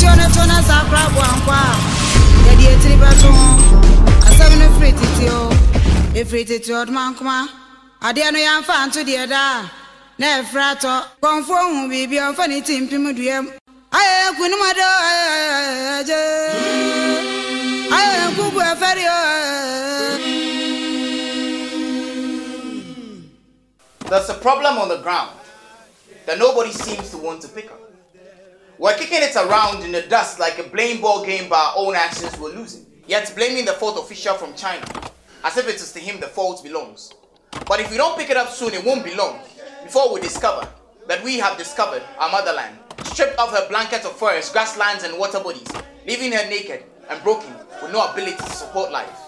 Tona sakra bwankwa. Yedi etri beto. Asem free titio. E free titio mankuma. Ade no yamfa anto de da. Na efrato. Konfo hu bibi onfa ni timpim duem. Aye kunumado aje. Aye kubu eferio. There's a problem on the ground that nobody seems to want to pick up. We're kicking it around in the dust like a blame ball game by our own actions we're losing. Yet blaming the fourth official from China, as if it is to him the fault belongs. But if we don't pick it up soon, it won't be long before we discover that we have discovered our motherland, stripped of her blanket of forests, grasslands and water bodies, leaving her naked and broken with no ability to support life.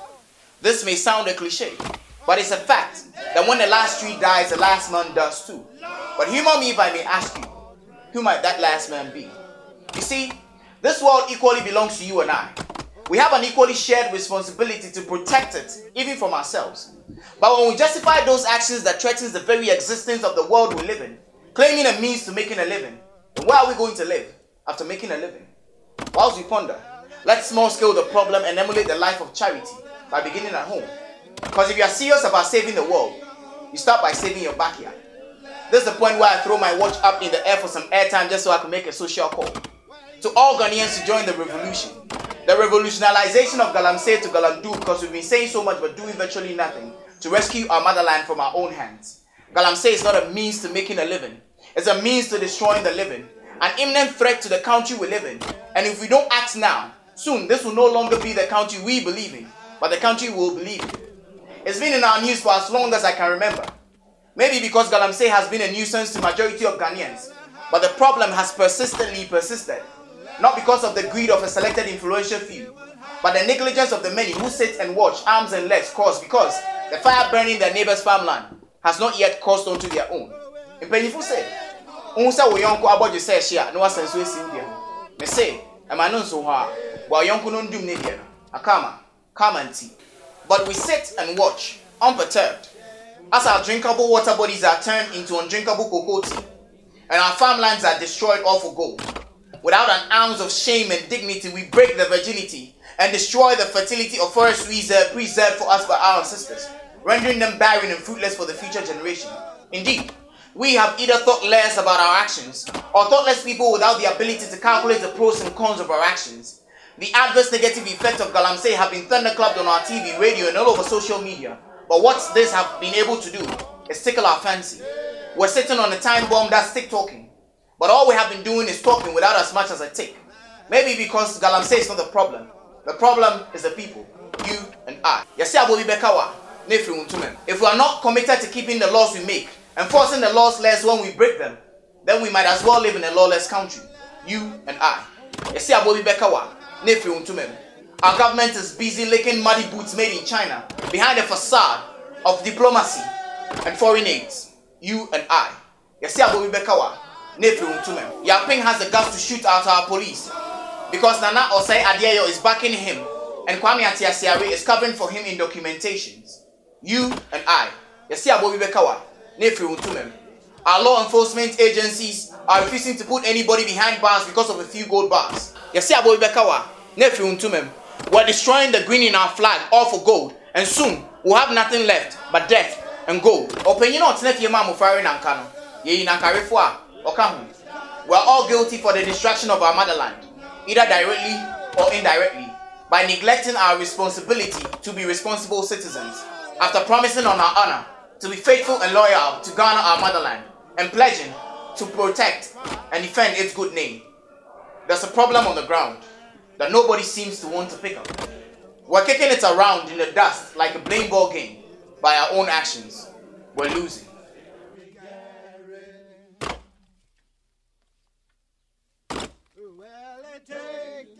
This may sound a cliche, but it's a fact that when the last tree dies, the last man does too. But humor me if I may ask you, who might that last man be? You see, this world equally belongs to you and I. We have an equally shared responsibility to protect it, even from ourselves. But when we justify those actions that threatens the very existence of the world we live in, claiming a means to making a living, then where are we going to live after making a living? Whilst we ponder, let's small scale the problem and emulate the life of charity by beginning at home. Because if you are serious about saving the world, you start by saving your backyard. This is the point where I throw my watch up in the air for some airtime just so I can make a social call. To all Ghanaians to join the revolution. The revolutionization of Galamdo to Galamdo, because we've been saying so much but doing virtually nothing to rescue our motherland from our own hands. Galamdo is not a means to making a living. It's a means to destroying the living. An imminent threat to the country we live in. And if we don't act now, soon this will no longer be the country we believe in, but the country we will believe in. It's been in our news for as long as I can remember. Maybe because Galamdo has been a nuisance to the majority of Ghanaians, but the problem has persistently persisted. Not because of the greed of a selected influential few, but the negligence of the many who sit and watch arms and legs caused because the fire burning their neighbor's farmland has not yet caused onto their own. In Pennyful said, Unsa wo yonko aboje say share no asenso esindia. Me say, am I non so ha, while yonko non dum ne dia. Akama, come and tea. But we sit and watch, unperturbed, as our drinkable water bodies are turned into undrinkable cocoa tea, and our farmlands are destroyed all for gold. Without an ounce of shame and dignity, we break the virginity and destroy the fertility of forest reserve preserved for us by our ancestors, rendering them barren and fruitless for the future generation. Indeed, we have either thought less about our actions, or thoughtless people without the ability to calculate the pros and cons of our actions. The adverse negative effects of Galamdo have been thunderclapped on our TV, radio, and all over social media. But what this have been able to do is tickle our fancy. We're sitting on a time bomb that's tick-talking. But all we have been doing is talking without as much as a tick. Maybe because Galamdo is not the problem. The problem is the people, you and I. If we are not committed to keeping the laws we make, enforcing the laws less when we break them, then we might as well live in a lawless country, you and I. Our government is busy licking muddy boots made in China behind a facade of diplomacy and foreign aids, you and I. Yaping has the guts to shoot out our police because Nana Osei Adeyo is backing him and Kwame Atiasiare is covering for him in documentations. You and I. Our law enforcement agencies are refusing to put anybody behind bars because of a few gold bars. We're destroying the green in our flag all for gold, and soon we'll have nothing left but death and gold. We're all guilty for the destruction of our motherland, either directly or indirectly, by neglecting our responsibility to be responsible citizens, after promising on our honor to be faithful and loyal to Ghana, our motherland, and pledging to protect and defend its good name. There's a problem on the ground that nobody seems to want to pick up. We're kicking it around in the dust like a blame ball game by our own actions. We're losing. Well, take